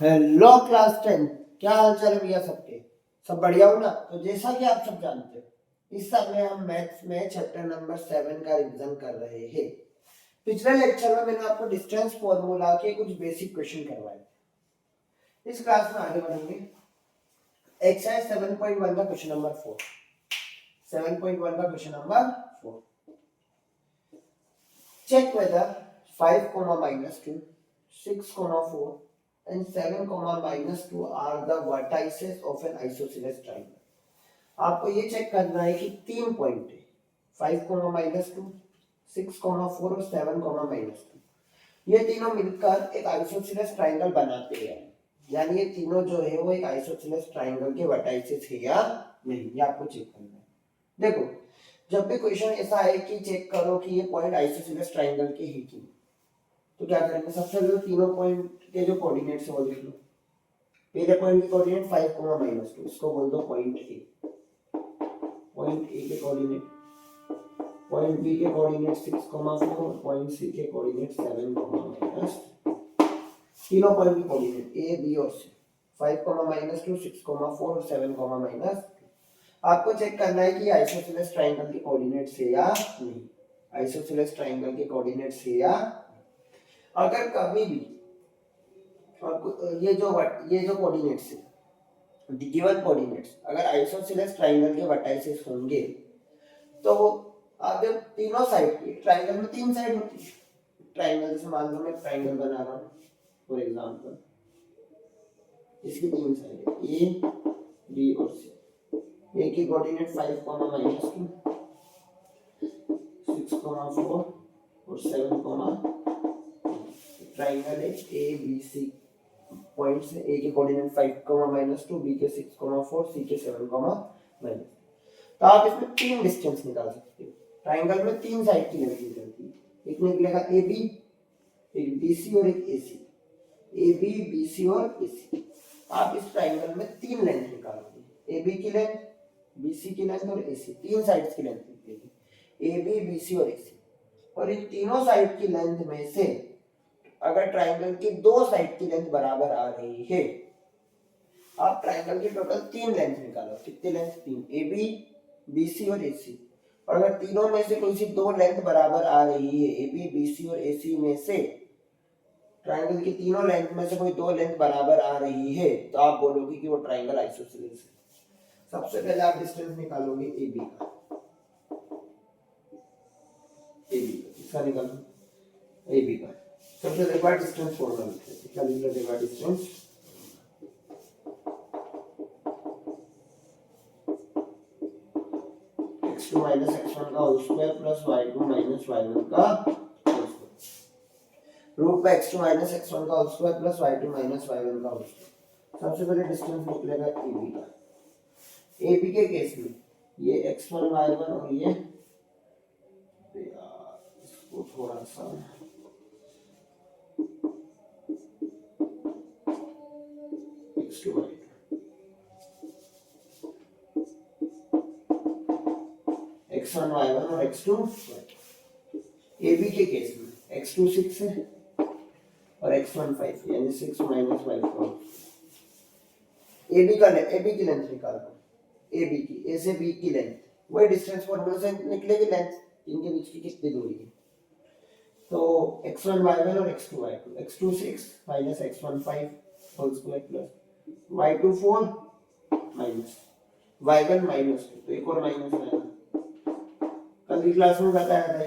Hello class 10। क्या हाल चाल है भैया सबके? सब बढ़िया हो ना? तो जैसा कि आप सब जानते हो, इस समय हम मैथ्स में चैप्टर नंबर 7 का रिवीजन कर रहे हैं। पिछले लेक्चर में मैंने आपको डिस्टेंस फॉर्मूला के कुछ बेसिक क्वेश्चन करवाए थे। इस क्लास में आगे बढ़ेंगे। एक्सरसाइज 7.1 का क्वेश्चन नंबर 4। 7.1 का question number 4। Check whether 5, -2, 6, 4 and 7, -2 are the vertices of an isosceles triangle. आपको ये चेक करना है कि तीन पॉइंट है, 5, -2, 6, 4 और 7, -2। ये तीनों मिलकर एक आइसोसेलेस ट्राइंगल बनाते हैं। यानी ये तीनों जो है वो एक आइसोसेलेस ट्राइंगल के वर्टाइसेस है या नहीं, ये आपको चेक करना है। देखो, जब भी क्वेश्चन ऐसा है कि चेक करो कि ये पॉइंट आइसोसेलेस ट्राइंगल के है कि नहीं, तो क्या करेंगे? सबसे पहले तीनों पॉइंट के जो कोऑर्डिनेट्स है वो लिख लो। पहले पॉइंट की कोऑर्डिनेट 5, -2, इसको बोल दो पॉइंट ए। पॉइंट ए के कोऑर्डिनेट, पॉइंट बी के कोऑर्डिनेट 6, 4, पॉइंट सी के कोऑर्डिनेट 7, -2। तीनों पॉइंट की कोऑर्डिनेट ए, बी और सी, 5, -2, 6, 4 और 7, -2। आपको चेक करना है कि आइसोसेलेस ट्रायंगल के कोऑर्डिनेट्स है या नहीं। आइसोसेलेस ट्रायंगल के कोऑर्डिनेट्स है या अगर कभी भी ये जो कोऑर्डिनेट्स है, गिवन कोऑर्डिनेट्स अगर आइसोसेलेस ट्रायंगल के वर्टाइसेस होंगे तो अब तीनों साइड की ट्रायंगल में तीन साइड होती है। ट्रायंगल जैसे मान लो मैं ट्रायंगल बना रहा हूँ फॉर एग्जांपल, इसकी तीन साइड है ए, बी और सी। ए की कोऑर्डिनेट 5, -2, 6, 4 और 7, ट्रायंगल है ए बी सी पॉइंट्स है। ए के कोऑर्डिनेट 5, -2, बी के 6, 4, सी के 7, -2। तो आप इसमें तीन डिस्टेंस निकाल सकते हो। ट्रायंगल में तीन साइड की लेंथ निकलती है, एक निकलेगा ए बी, एक बी सी और एक ए सी। ए बी, बी सी और ए सी। आप इस ट्रायंगल में तीन लेंथ निकालोगे, ए बी की लेंथ, बी सी की लेंथ और ए सी, तीन साइड्स की लेंथ निकलेगी, ए बी, बी सी और ए सी। और इन तीनों साइड की लेंथ में से अगर ट्रायंगल की दो साइड की लेंथ बराबर आ रही है, आप ट्रायंगल की टोटल तीन लेंथ निकालो। कितनी लेंथ? तीन, ए बी, बी सी और ए सी। और अगर तीनों में से कोई सी दो लेंथ बराबर आ रही है, ए बी, बी सी और ए सी में से ट्रायंगल की तीनों लेंथ में से कोई दो लेंथ बराबर आ रही है, तो आप बोलोगे कि वो ट्रायंगल आइसोसेलेस है। सबसे पहले आप डिस्टेंस निकालोगे ए बी का। ए बी इसका निकालो, ए बी का। सबसे पहले डिस्टेंस फॉर्मूला लिखते हैं। क्या लिख लो? डिस्टेंस x2 - x1 का whole square plus y2 - y1 का होल स्क्वायर। रूट में x2 - x1 का whole square plus y2 - y1 का होल स्क्वायर। सबसे पहले डिस्टेंस निकलेगा AB का। AB के केस में ये x1 y1 और ये इसको थोड़ा सा x2 y2, x1 y1 और x2 y2। AB के केस में x2 6 है और x1 5, यानी 6 - y4। AB की लेंथ निकालो, AB की, A से B की लेंथ, वही डिस्टेंस फॉर्मूला से निकलेगी लेंथ, इनके बीच की कितनी दूरी है। तो x1 y1 और x2 y2, x2 6 - x1 5 whole square plus y2 4 minus y1 -2, तो एक और माइनस आएगा। कल की क्लास में बताया था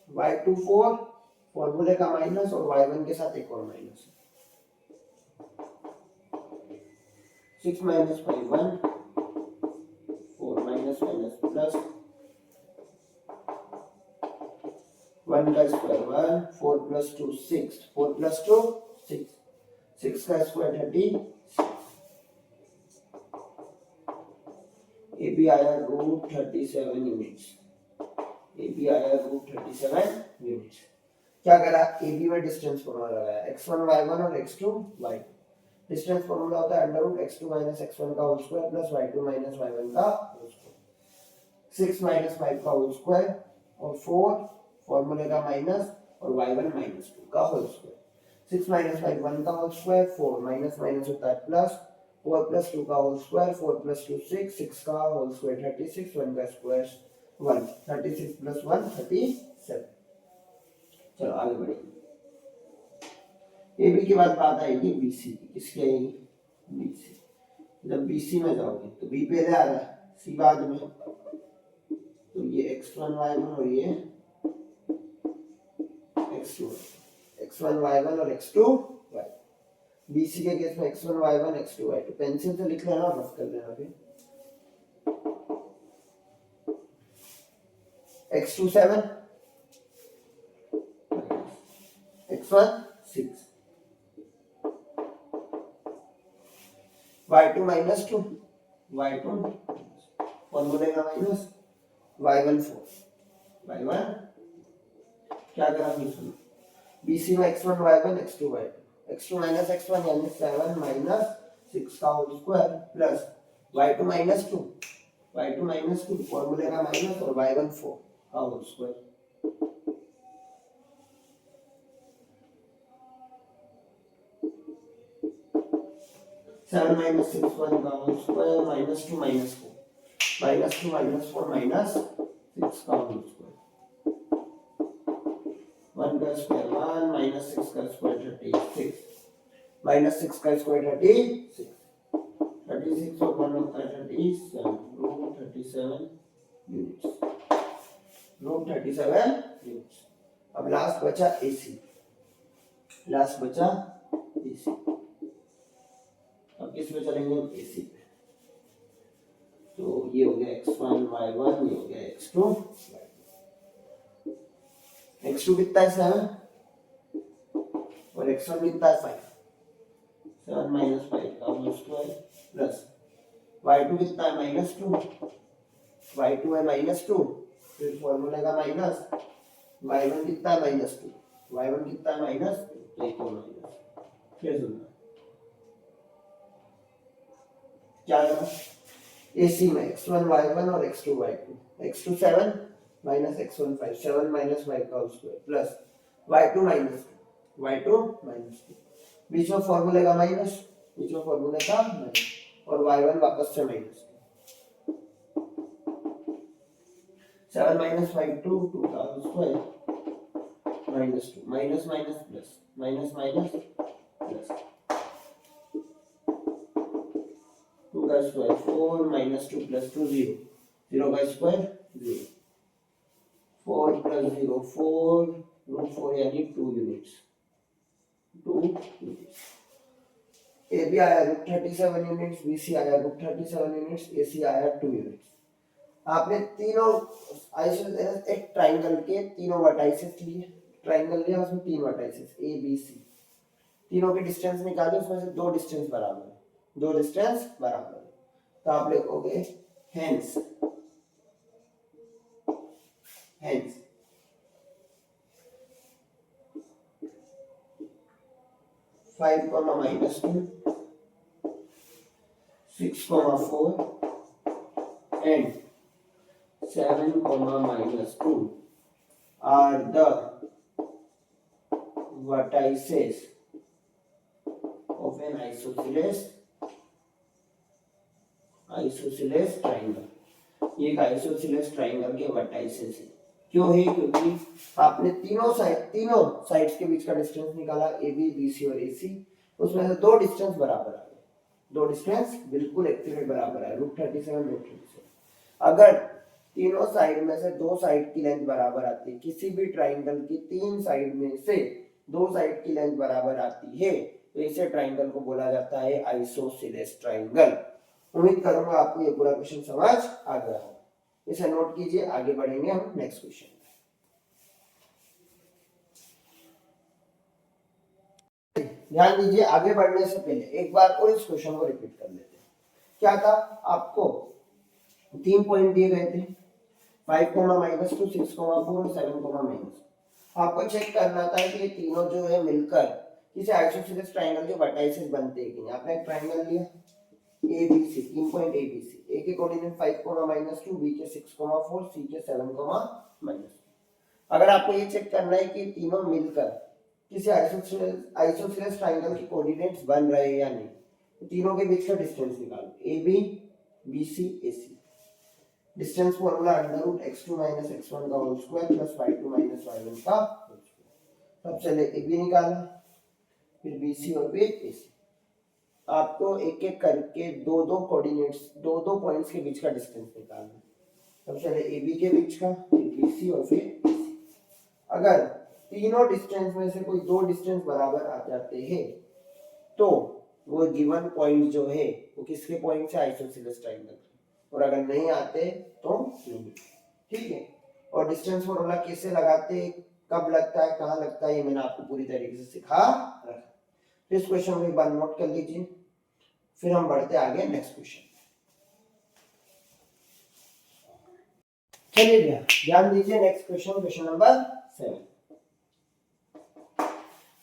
y2 4 फॉर्मूले का माइनस और y1 के साथ एक और माइनस। 6 - 5 1, 4 माइनस प्लस 1 का स्क्वायर 1, 4 + 2 6, 4 + 2 6, 6 का स्क्वायर 30। ए बी आया रूट 37 यूनिट्स। ए बी आया रूट 37 यूनिट्स। क्या करा? ए बी में डिस्टेंस फॉर्मूला लगाया, x1 y1 और x2 y2। डिस्टेंस फॉर्मूला होता है √x2 - x1 का whole square plus y2 - y1 का होल स्क्वायर। 6 - 5 का होल स्क्वायर और 4 फॉर्मूले का माइनस और y1 - 2 का होल स्क्वायर। 6 माइनस 5 1 का होल स्क्वायर, 4 माइनस माइनस होता है प्लस, 4 प्लस 2 का होल स्क्वायर, 4 प्लस 2 6, 6 का होल स्क्वायर 36, 1 का स्क्वायर 1, 36 प्लस 1 37। चलो आगे बढ़िए। ए बी के बाद बात आएगी बी सी की। किसकी आएगी? B C. जब बी सी में जाओगे तो बी पहले आ रहा है, सी बाद में, तो ये x1 y1 और ये x2, x1 y1 और x2 y। बीसी के केस में x1 y1 x2 y2 pencil से लिख लेना और रफ कर लेना फिर। x2 7, x1 6, y2 minus 2, y2 फॉर्मूले का माइनस, y1 4, y1 क्या करा फिर सुनो, BC में x1 y1 x2 y2, x2 minus x1 यानी 7 minus 6 का whole square plus y2 minus 2, y2 minus 2 फॉर्मूले का माइनस और y1 4 का होल स्क्वायर। सेवन माइनस 6 1 का whole square minus 2 minus 4 minus 2 minus 4 minus 6 का होल स्क्वायर, 1 का स्क्वायर 1 माइनस 6 का स्क्वायर 36 माइनस 6 का स्क्वायर 36 36 और 1 होता है 37 रूट 37 यूनिट्स, रूट 37 यूनिट्स। अब लास्ट बचा एसी, लास्ट बचा एसी। अब किसमें चलेंगे हम? एसी पे। तो ये हो गया x1 y1, ये हो गया x2 y2। x2 कितना है 7 और x1 कितना है 5, 7 माइनस 5 का होल स्क्वायर प्लस y2 कितना है -2, y2 है -2, फिर फॉर्मूले का माइनस, y1 कितना है -2, y1 कितना है -2, एक और माइनस, फिर सुनना क्या है एसी में x1 y1 और x2 y2, x2 7 minus x1 5, 7 minus 5 का whole square plus y2 minus 2, y2 minus 2, बीच में फॉर्मूले का माइनस, बीच में फॉर्मूले का माइनस और y1 वापस से माइनस, 7 माइनस 5 2 का whole square minus 2, minus minus plus, minus minus plus, 2 का स्क्वायर 4 माइनस 2 प्लस 2 0, 0 का स्क्वायर 0, 4 प्लस 0 4 रूट 4 यानी 2 यूनिट्स, 2 यूनिट्स। ए बी आया रूट 37 यूनिट्स, बी सी आया रूट 37 यूनिट्स, ए सी आया 2 यूनिट्स। आपने तीनों आइसोसेलेस एक ट्रायंगल के तीनों वर्टाइसेस लिए, ट्रायंगल लिया उसमें 3 वर्टाइसेस ए बी सी, तीनों के डिस्टेंस निकाले, उसमें से 2 डिस्टेंस बराबर है, 2 डिस्टेंस बराबर है, तो आप लिखोगे hence, hence 5 minus 2 6 4 and 7 minus 2 are the vertices of an isosceles triangle। ये एक आइसोसेलेस ट्रायंगल के वर्टाइसेस है। क्यों है? क्योंकि आपने तीनों साइड्स के बीच का डिस्टेंस निकाला, ए बी बी सी और ए सी, उसमें से 2 डिस्टेंस बराबर आ गए, 2 डिस्टेंस बिल्कुल एक्यूरेट बराबर है, रूट 37 रूट 37। अगर तीनों साइड में से 2 साइड की लेंथ बराबर आती है, किसी भी ट्रायंगल की 3 साइड में से 2 साइड की लेंथ बराबर आती है, तो इसे ट्रायंगल को बोला जाता है आइसोसेलेस ट्रायंगल। उम्मीद करूंगा आपको ये पूरा क्वेश्चन समझ आ गया हो, इसे नोट कीजिए, आगे बढ़ेंगे हम नेक्स्ट क्वेश्चन। ध्यान दीजिए, आगे बढ़ने से पहले एक बार और इस क्वेश्चन को रिपीट कर लेते हैं। क्या था? आपको 3 पॉइंट दिए गए थे, 5 -2 6 4 और 7 माइनस। आपको चेक करना था कि ये तीनों जो है मिलकर किसी आइसोसेलेस ट्रायंगल के वर्टाइसेस बनते हैं कि नहीं। आपने एक ट्रायंगल लिया A B C, 3 point A B C, A के कोऑर्डिनेट 5 -2, बी के 6 4, सी के 7 -2। अगर आपको ये चेक करना है कि तीनों मिलकर किसी आइसोसेलेस ट्राइंगल के कोऑर्डिनेट्स बन रहे हैं या नहीं, तीनों के बीच का डिस्टेंस निकालो, A B B C A C. Distance formula under root x2 minus x1 का whole square plus y2 minus y1 का होल स्क्वायर। अब चले ए बी निकाला, फिर बी सी और फिर ए सी। आपको एक एक करके दो दो कोऑर्डिनेट्स, दो दो पॉइंट्स के बीच का डिस्टेंस निकालना। अब चले ए बी के बीच का, फिर बी सी और फिर ए सी। अगर तीनों डिस्टेंस में से कोई दो डिस्टेंस बराबर आ जाते हैं तो वो गिवन पॉइंट जो है वो किसके पॉइंट से, आइसोसेलेस ट्रायंगल, और अगर नहीं आते तो नहीं। ठीक है, और डिस्टेंस फॉर्मूला कैसे लगाते, कब लगता है, कहाँ लगता है, ये मैंने आपको पूरी तरीके से सिखा रखा। तो इस क्वेश्चन को एक बार नोट कर लीजिए, फिर हम बढ़ते आगे नेक्स्ट क्वेश्चन। चलिए भैया ध्यान दीजिए, next question, question number 7।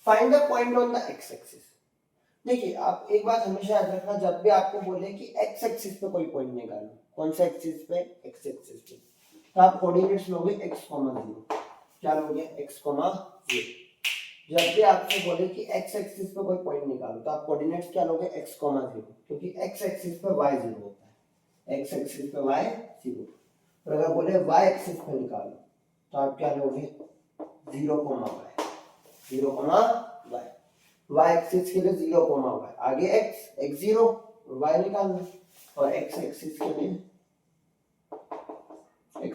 Find the point on the x axis. देखिए आप एक बात हमेशा याद रखना, जब भी आपको बोले कि एक्स एक्सिस पे कोई पॉइंट निकालो, कौन सा एक्सिस पे, एक्स एक्सिस पे, तो आप कोऑर्डिनेट्स लोगे x, 0। क्या लोगे, x, 0। जब भी आपसे बोले कि x एक्सिस पे कोई पॉइंट निकालो तो आप कोऑर्डिनेट्स क्या लोगे, x, 0, क्योंकि x एक्सिस पे y 0 होता है, x एक्सिस पे y 0। और अगर बोले y एक्सिस पे निकालो तो आप क्या लोगे, 0, y, 0, y। y एक्सिस के लिए 0, y, आगे x 0 और y निकालना, और x एक्सिस के लिए x,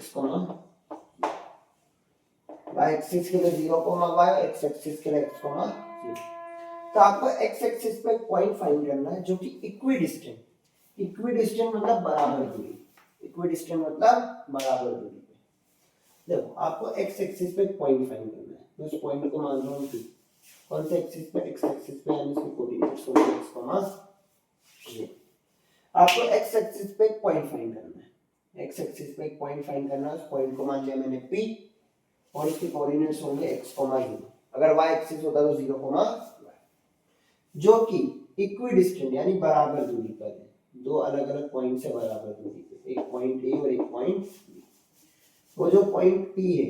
y एक्सिस के लिए 0, y, x एक्सिस के लिए x, 0। तो आपको x एक्सिस पे एक पॉइंट फाइंड करना है जो कि इक्विडिस्टेंट, इक्विडिस्टेंट मतलब बराबर दूरी, इक्विडिस्टेंट मतलब बराबर दूरी पे। देखो आपको x एक्सिस पे एक पॉइंट फाइंड करना है, मैं उस पॉइंट को मान रहा हूं p, कौन से एक्सिस पे, x एक्सिस पे, यानी इसके कोऑर्डिनेट्स होंगे x, ये। आपको x एक्सिस पे एक पॉइंट फाइंड करना है, x एक्सिस पे एक पॉइंट फाइंड करना है, उस पॉइंट को मान लिया मैंने p, और इसके कोऑर्डिनेट्स होंगे x, 0। अगर y एक्सिस होता तो 0, y, जो कि इक्विडिस्टेंट यानी बराबर दूरी पर है, दो अलग अलग पॉइंट से बराबर दूरी पे, एक पॉइंट a और एक पॉइंट b। वो जो पॉइंट p है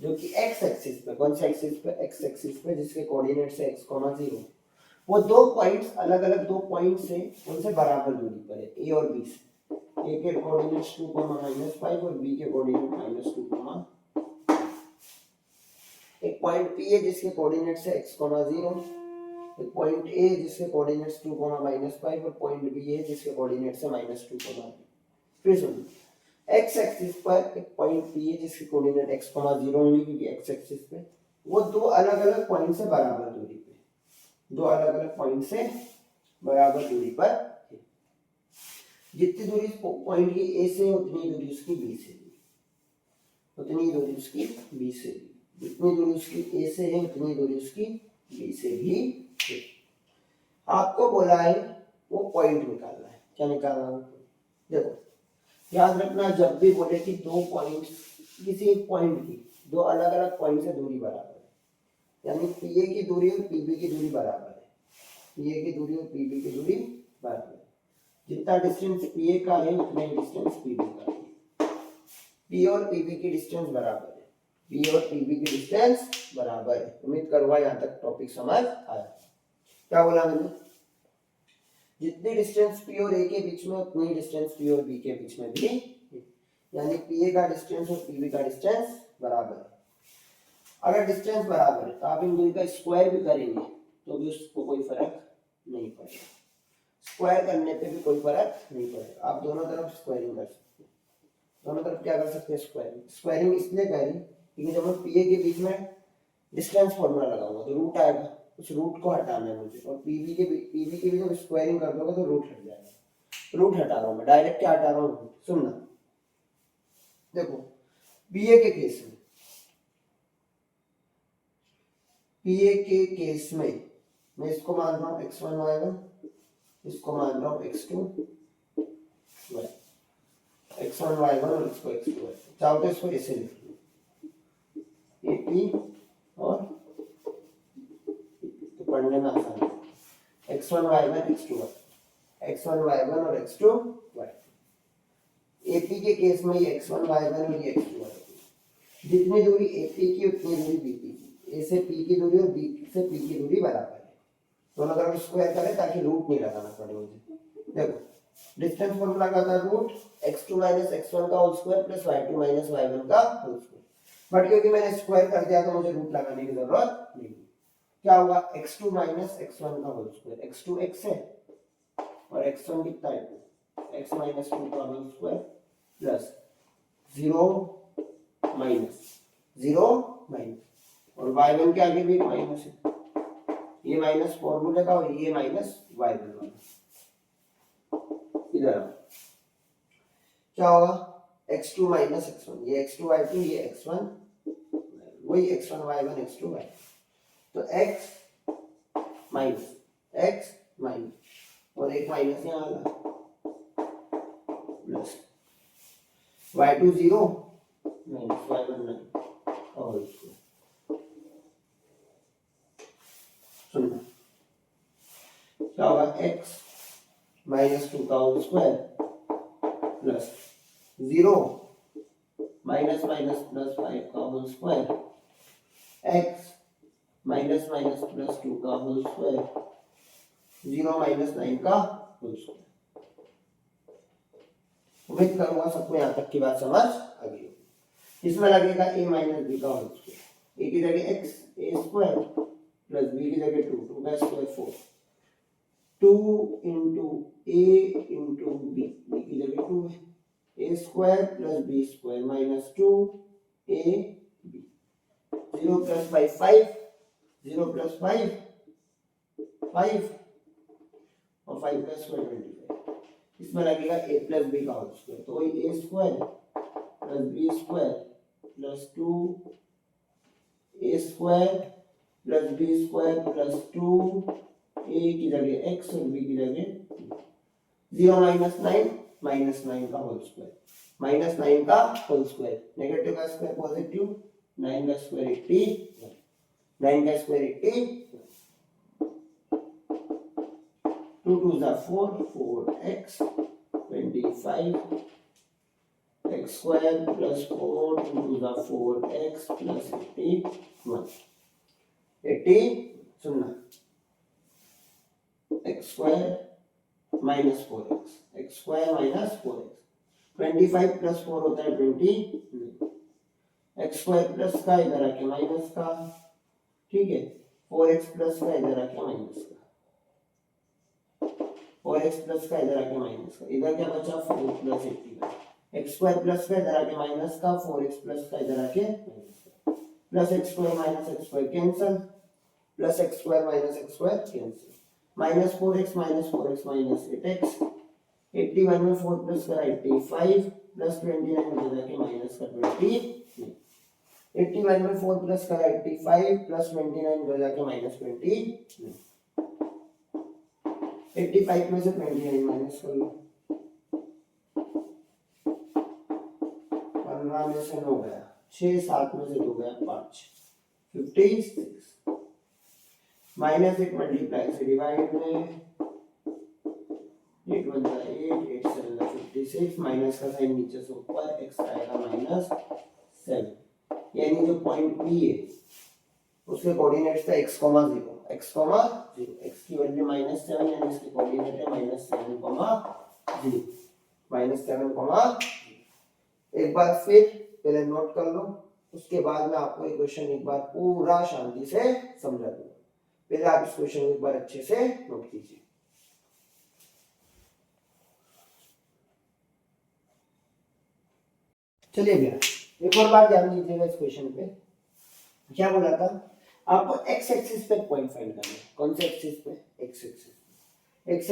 जो कि x एक्सिस पे, कौन सा एक्सिस पे, x एक्सिस पे, जिसके कोऑर्डिनेट्स है x, 0, वो दो पॉइंट्स अलग अलग दो पॉइंट से उनसे बराबर दूरी पर है, a और b से। a के कोऑर्डिनेट्स 2, -5 और b के कोऑर्डिनेट -2, एक पॉइंट p है जिसके कोऑर्डिनेट्स है x, 0, एक पॉइंट a जिसके कोऑर्डिनेट्स 2, -5 और पॉइंट b है जिसके कोऑर्डिनेट्स है -2, 3। फिर सुनिए, x एक्सिस पर एक पॉइंट p है जिसके कोऑर्डिनेट x, 0 होंगे, क्योंकि x एक्सिस पे वो दो अलग अलग पॉइंट से बराबर दूरी पे, दो अलग अलग पॉइंट से बराबर दूरी पर है। जितनी दूरी पॉइंट की a से उतनी दूरी उसकी b से, उतनी दूरी उसकी b से, जितनी दूरी उसकी a से है उतनी दूरी उसकी b से भी है। आपको बोला है वो पॉइंट निकालना है, क्या निकालना है, देखो याद रखना, जब भी बोले कि दो पॉइंट, किसी एक पॉइंट की दो अलग अलग पॉइंट से दूरी बराबर है, यानी पीए की दूरी और पीबी की दूरी बराबर है, पीए की दूरी और पीबी की दूरी बराबर है, जितना डिस्टेंस पीए का है उतना ही डिस्टेंस पीबी का है, पी और पीबी की डिस्टेंस बराबर है, पी और पीबी की डिस्टेंस बराबर है। उम्मीद करूंगा यहाँ तक टॉपिक समझ आया। क्या बोला मैंने, जितनी डिस्टेंस p और a के बीच में उतनी डिस्टेंस p और b के बीच में भी, यानी pa का डिस्टेंस और pb का डिस्टेंस बराबर है। अगर डिस्टेंस बराबर है तो आप इन दोनों का स्क्वायर भी करेंगे तो भी उसको कोई फर्क नहीं पड़ेगा, स्क्वायर करने पे भी कोई फर्क नहीं पड़ेगा। आप दोनों तरफ स्क्वायरिंग कर सकते हैं, दोनों तरफ क्या कर सकते हैं, स्क्वायरिंग। स्क्वायरिंग इसलिए करें क्योंकि जब मैं pa के बीच में डिस्टेंस फॉर्मूला लगाऊंगा तो रूट आएगा, उस रूट को हटाना है मुझे, और पीवी के भी जब स्क्वायरिंग कर दोगे तो रूट हट जाएगा, रूट हटा रहा हूं मैं, डायरेक्ट क्या हटा रहा हूं, रूट। सुनना, देखो पीए के केस में, पीए के केस में मैं इसको मान रहा हूं x1 y1, इसको मान रहा हूं x2 y, x1 y1 और इसको x2 y। चाहो तो इसको ऐसे लिख लो, ए पी और पढ़ने में आसान है, x1 y1 x2 y, x1 y1 और x2 y। AP के केस में ये x1 y1 और ये x2 y, जितनी दूरी AP की उतनी दूरी BP की, ए से पी की दूरी और बी से पी की दूरी बराबर है, दोनों तरफ स्क्वायर करें ताकि रूट नहीं लगाना पड़े मुझे। देखो डिस्टेंस फॉर्मूला क्या था, रूट x2 माइनस x1 का whole square plus y2 minus y1 का होल स्क्वायर, बट क्योंकि मैंने स्क्वायर कर दिया तो मुझे रूट लगाने की जरूरत नहीं। क्या होगा, x2 माइनस x1 का होल स्क्वायर, x2 x है और x1 कितना है, x माइनस 2 का होल स्क्वायर प्लस 0 माइनस और y1 के आगे भी एक माइनस है, ये माइनस फॉर्मूले का और ये माइनस y1 वाला। इधर क्या होगा, x2 माइनस x1, ये x2 y2 ये x1, वही x1 y1 x2 y, तो x माइनस और एक माइनस यहाँ आ प्लस y2 0 माइनस y1 9 और इसको सुनना क्या होगा, x माइनस 2 का whole square plus 0 minus minus plus 5 का whole square, x minus minus plus 2 का होल स्क्वायर 0 माइनस 9 का होल स्क्वायर। उम्मीद करूंगा सबको यहाँ तक की बात समझ आ गई होगी। इसमें लगेगा a माइनस b का होल स्क्वायर, a की जगह x a square plus b की जगह 2 का square 4, 2 into a into b, b की जगह 2 है, a square plus b square minus 2 a b, 0 plus 5 0 plus 5 और 5 का स्क्वायर 25, इसमें लगेगा a प्लस b का होल स्क्वायर, तो वही a square plus b square plus 2 a square plus b square plus 2 a की जगह x और b की जगह 0 माइनस 9 का होल स्क्वायर, माइनस 9 का होल स्क्वायर, नेगेटिव का स्क्वायर पॉजिटिव, 9 का स्क्वायर 80, 9 का square 80, 2 2 are 4, 4x 25 x square plus 4, 2 2 are 4x plus 81, 80 सुनना, x square minus 4x, x square minus 4x, 25 plus 4 होता है 20, x square plus का इधर आके माइनस का, ठीक है, 4x plus का इधर आके माइनस का, 4x plus का इधर आके माइनस का, इधर क्या बचा 4 plus 81, x square plus का इधर आके माइनस का, 4x plus का इधर आके माइनस का, plus x square minus x square cancel, plus x square minus x square cancel, minus 4x minus 8x, 81 में 4 प्लस करा 85 प्लस 29 में जाके माइनस का 20, 81 में 4 प्लस करा 85 प्लस 29 में जाके माइनस 20, 85 में से 29 माइनस कर लो, 15 में से 9 गया, 6 7 में से 2 गया 5, 56 माइनस 8 मल्टीप्लाई से डिवाइड में 8 1 8 8 7 56, माइनस का साइन नीचे से ऊपर, x आएगा माइनस 7, यानी जो पॉइंट P है उसके कोऑर्डिनेट्स है x, 0, x की वैल्यू माइनस 7 यानी इसके कोऑर्डिनेट है माइनस 7, 0, माइनस 7, 0। एक बार फिर पहले नोट कर लो, उसके बाद मैं आपको ये क्वेश्चन एक बार पूरा शांति से समझा दूंगा। पहले आप इस क्वेश्चन को एक बार अच्छे से नोट कीजिए। चलिए भैया एक और बात ध्यान दीजिएगा इस क्वेश्चन पे, क्या बोला था आपको x एक्सिस पे पॉइंट फाइंड करना है। कौन से एक्सिस पे? x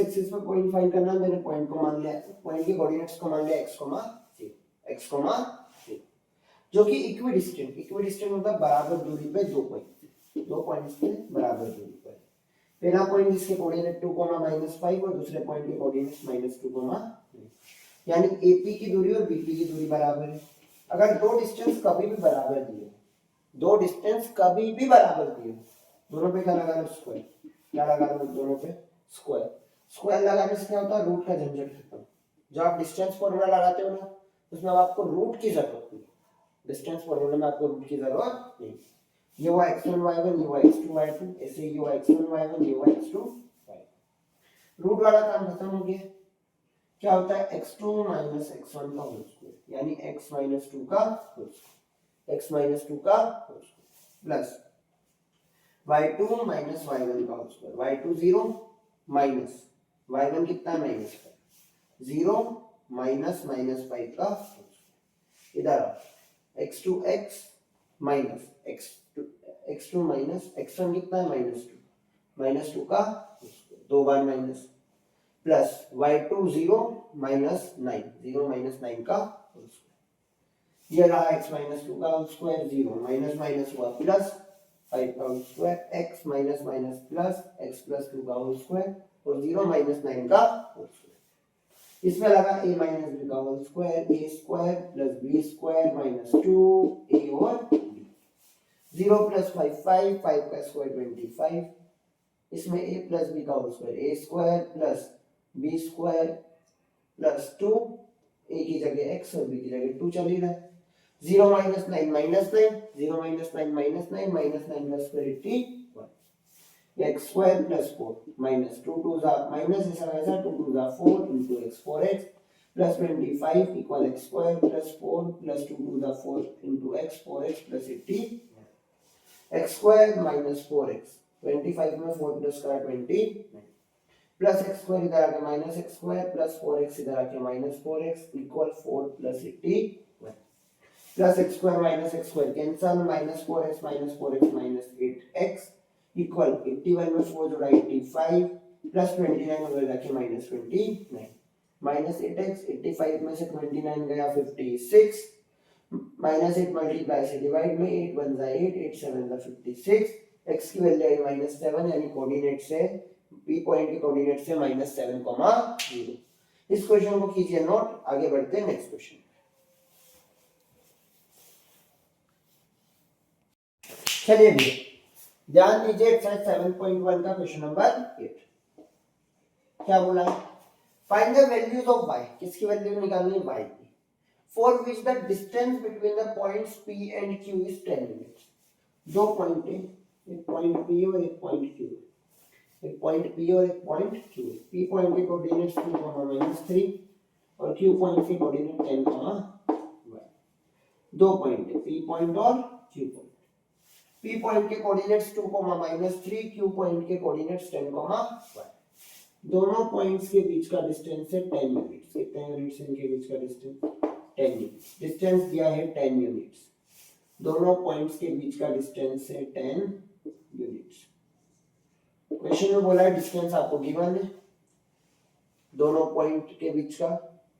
एक्सिस पे पॉइंट फाइंड करना है। मैंने पॉइंट को मान लिया, पॉइंट के कोऑर्डिनेट्स को मान लिया x, 0 जो कि इक्विडिस्टेंट मतलब बराबर दूरी पे दो पॉइंट्स पे बराबर दूरी पर। पहला पॉइंट जिसके कोऑर्डिनेट 2, -5 और दूसरे पॉइंट के कोऑर्डिनेट्स -2, यानी AP की दूरी और BP की दूरी बराबर है। अगर दो डिस्टेंस कभी भी बराबर दिए, दोनों पे क्या लगा लो स्क्वायर, क्या लगा लो दोनों पे स्क्वायर लगाने से क्या होता है, रूट का झंझट खत्म। जब आप डिस्टेंस फॉर्मूला लगाते हो ना उसमें आपको रूट की जरूरत नहीं, ये हुआ x1 y1, ये हुआ x2 y2, ऐसे ये हुआ x1 y1, ये हुआ x2 y2। रूट वाला काम खत्म हो गया। क्या होता है x2 माइनस x1 का होल स्क्वायर, यानी x माइनस 2 का होल स्क्वायर, x माइनस 2 का whole square plus y2 minus y1 का whole square, y2 0 minus y1 कितना है माइनस 5, 0 माइनस माइनस 5 का होल स्क्वायर। इधर x2 x minus x2 minus x1 कितना है माइनस 2 का होल स्क्वायर, दो बार minus plus y2 0 minus 9, 0 minus 9 का होल स्क्वायर। ये रहा x माइनस 2 का होल स्क्वायर, 0 माइनस माइनस हुआ प्लस 5 का whole square, x minus minus plus x plus 2 का होल स्क्वायर और 0 माइनस 9 का होल स्क्वायर। इसमें लगा a माइनस b का whole square, a square plus b square minus 2a और b, 0 प्लस 5 5, 5 का स्क्वायर 25, इसमें a प्लस b का whole square, a square plus b square plus 2, a की जगह x और b की जगह 2 चल ही रहा है। 0 minus 9 minus 9, 0 minus 9 minus 9, minus 9 का square 81, x square plus 4 minus 2 2 जा माइनस ऐसा वैसा 2 2 जा 4 into x 4x plus 25 equal x square plus 4 plus 2 2 जा 4 into x 4x plus 80, x square minus 4x, 25 में 4 प्लस का 29 प्लस एक्स स्क्वायर इधर आके minus x square plus 4x इधर आके minus 4x equal 4 plus 80 plus x square cancel, minus 4x minus 8x equal 81 में 4 जोड़ा 85 plus 29 उधर जाके माइनस 29, माइनस 8x 85 में से 29 गया 56, माइनस 8 मल्टीप्लाई से डिवाइड में 8 1 जा 8, 8 7 जा 56, x की वैल्यू आई माइनस 7, यानी कोऑर्डिनेट से p पॉइंट के कोऑर्डिनेट से माइनस 7,0। इस क्वेश्चन को कीजिए नोट, आगे बढ़ते हैं नेक्स्ट क्वेश्चन। चलिए भी ध्यान दीजिए एक्सरसाइज 7.1 का क्वेश्चन नंबर 8। क्या बोला है, find the values of y, किसकी वैल्यू निकालनी है y की, for which the distance between the points p and q is 10 units. दो पॉइंट है, एक पॉइंट p और एक पॉइंट q, एक पॉइंट p और एक पॉइंट q। p पॉइंट के कोऑर्डिनेट्स 2, -3 और q पॉइंट के कोऑर्डिनेट 10, 1। दो पॉइंट है p पॉइंट और q पॉइंट। p पॉइंट के कोऑर्डिनेट्स 2, -3, q पॉइंट के कोऑर्डिनेट्स 10, 1। दोनों पॉइंट्स के बीच का डिस्टेंस है 10 यूनिट्स। कितने यूनिट्स इनके बीच का डिस्टेंस, 10 यूनिट्स। डिस्टेंस दिया है 10 यूनिट्स, दोनों पॉइंट्स के बीच का डिस्टेंस है 10 यूनिट्स। क्वेश्चन में बोला है डिस्टेंस आपको गिवन है दोनों पॉइंट के बीच का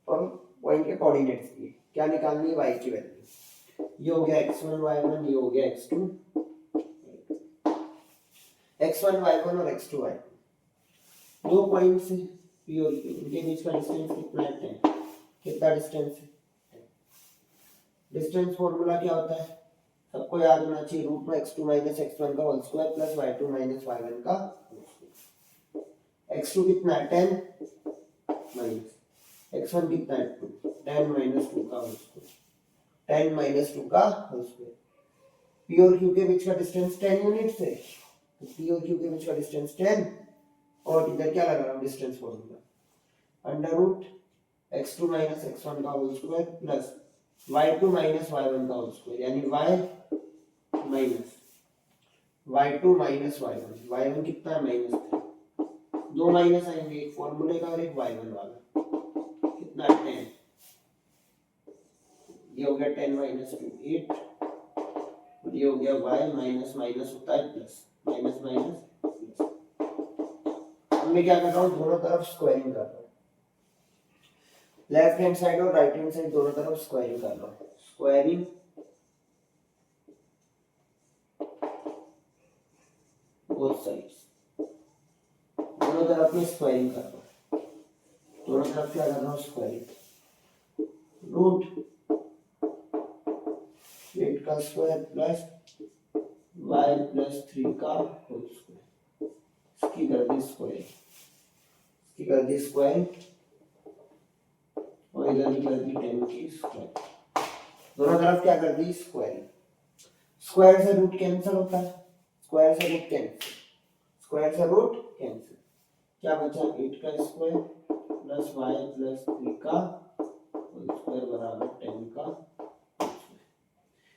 और पॉइंट के कोऑर्डिनेट्स दिए, क्या निकालनी है y की वैल्यू। ये हो गया x1 y1, ये हो गया x2 y1 और x2 y2। दो पॉइंट्स हैं p और q, इनके बीच का डिस्टेंस कितना है 10। कितना डिस्टेंस है, डिस्टेंस फॉर्मूला क्या होता है सबको याद होना चाहिए, रूट में x2 माइनस x1 का whole square plus y2 minus y1 का होल स्क्वायर। x2 कितना है 10 माइनस x1 कितना है 2, 10 माइनस 2 का होल स्क्वायर, 10 माइनस 2 का होल स्क्वायर। p और q के बीच का डिस्टेंस 10 यूनिट्स है, तो p और q के बीच का डिस्टेंस 10 और इधर क्या लगा रहा हूं distance formula under root x2 minus x1 का whole square plus y2 minus y1 का होल स्क्वायर, यानी y minus y2 minus y1, y1 कितना -3, दो माइनस आएंगे, एक फॉर्मूले का और एक y1 वाला, कितना 10, ये हो गया 10 माइनस 2 8 और ये हो गया y माइनस माइनस होता है प्लस, माइनस माइनस प्लस। अब मैं क्या कर रहा हूँ दोनों तरफ स्क्वायरिंग कर रहा हूँ, लेफ्ट हैंड साइड और राइट हैंड साइड दोनों तरफ स्क्वायरिंग कर रहा हूँ, स्क्वायरिंग बोथ साइड्स, दोनों तरफ में स्क्वायरिंग कर रहा हूँ, दोनों तरफ क्या कर रहा हूँ स्क्वायरिंग, रूट 8 का स्क्वायर प्लस y प्लस 3 का होल स्क्वायर, इसकी कर दी स्क्वायर, इसकी कर दी स्क्वायर और इधर की कर दी 10 की स्क्वायर, दोनों तरफ क्या कर दी स्क्वायरिंग। स्क्वायर से रूट कैंसिल होता है, स्क्वायर से रूट कैंसिल, स्क्वायर से रूट कैंसिल, क्या बचा 8 का स्क्वायर प्लस y प्लस 3 का होल स्क्वायर बराबर 10 का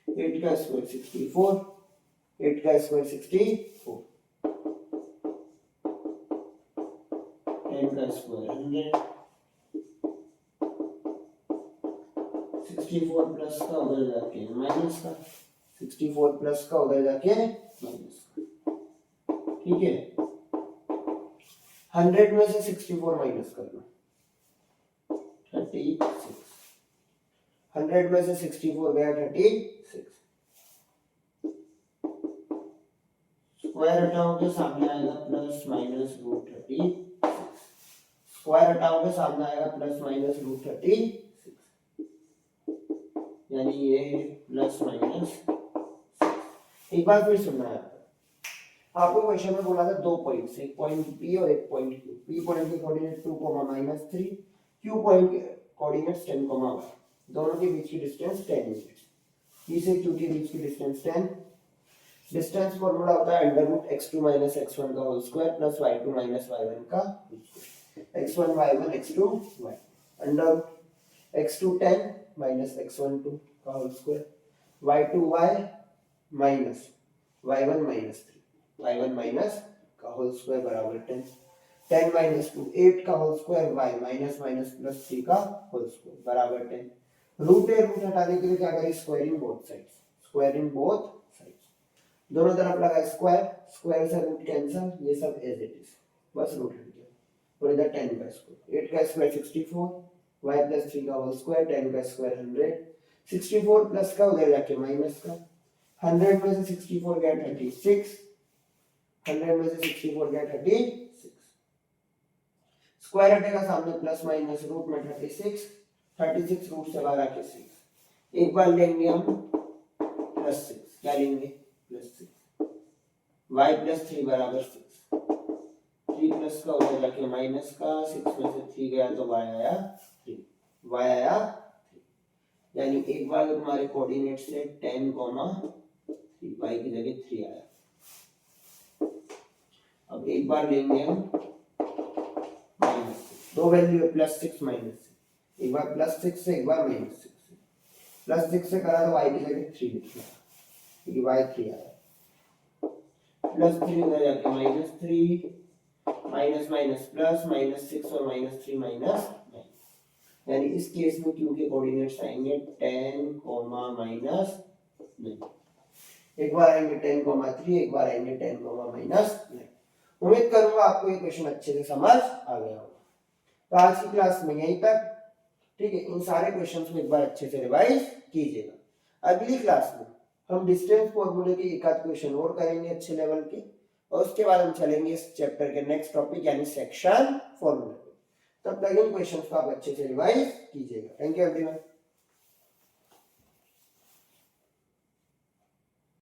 8 का स्क्वायर 64, 8 का स्क्वायर 64, 10 का स्क्वायर 100, 64 प्लस का उधर जाके माइनस का, 64 प्लस का उधर जाके माइनस का, ठीक है। 100 में से 64 माइनस करना 36, 100 में से 64 गया 36, स्क्वायर हटाओगे सामने आएगा प्लस माइनस रूट 36, स्क्वायर हटाओगे सामने आएगा प्लस माइनस रूट 36, यानी ये प्लस माइनस। एक बार फिर सुनना है आपको, क्वेश्चन में बोला था दो पॉइंट्स, एक पॉइंट P और एक पॉइंट Q। P पॉइंट के कोऑर्डिनेट 2, -3, Q पॉइंट के कोऑर्डिनेट्स 10, y, दोनों के बीच की डिस्टेंस 10 यूनिट्स। P से Q के बीच की डिस्टेंस 10। डिस्टेंस फॉर्मूला होता है √x2 - x1 का whole square plus y2 - y1 का whole square, x1 y1 x2 y, √x2 10 - x1 2 का whole square, y2 y minus y1 - 3, y1 minus का होल स्क्वायर बराबर 10, 10 - 2 8 का whole square y minus minus plus 3 का whole square बराबर 10। Root हटाने के लिए क्या करें, squaring both sides, squaring both sides, दोनों तरफ लगा स्क्वायर, स्क्वायर से रूट कैंसिल, ये सब as it is, bus route हट गया और इधर 10 का स्क्वायर, 8 का स्क्वायर 64, y प्लस 3 का होल स्क्वायर, 10 का स्क्वायर 100, 64 प्लस का उधर जाके माइनस का, 100 में से 64 गया 36, 100 में से 64 गया 36, स्क्वायर हटेगा सामने प्लस माइनस रूट में 36, 36 रूट से बाहर आके 6, एक बार लेंगे हम +6, क्या लेंगे +6, y प्लस 3 बराबर 6, 3 प्लस का उधर जाके माइनस का, 6 में से 3 गया तो y आया 3, y आया 3, यानी एक बार तुम्हारे कोऑर्डिनेट से 10, y की जगह 3 आया। अब एक बार लेंगे हम माइनस, दो वैल्यू है +6 -6, एक बार +6 से एक बार -6 से, +6 से करा तो y की जगह 3 लिखना, क्योंकि y 3 आया, +3 उधर जाके -3, माइनस माइनस प्लस, -6 और -3 -9, यानी इस केस में q के कोऑर्डिनेट्स आएंगे 10, -9, एक बार आएंगे 10, 3, एक बार आएंगे 10, -9। उम्मीद करूंगा आपको ये क्वेश्चन अच्छे से समझ आ गया होगा। तो आज की क्लास में यहीं तक, ठीक है। इन सारे क्वेश्चंस को एक बार अच्छे से रिवाइज कीजिएगा। अगली क्लास में हम डिस्टेंस फॉर्मूले के एक आध क्वेश्चन और करेंगे अच्छे लेवल के, और उसके बाद हम चलेंगे इस चैप्टर के नेक्स्ट टॉपिक यानी सेक्शन फॉर्मूला। तब तक इन क्वेश्चंस को आप अच्छे से रिवाइज कीजिएगा। Thank you everyone.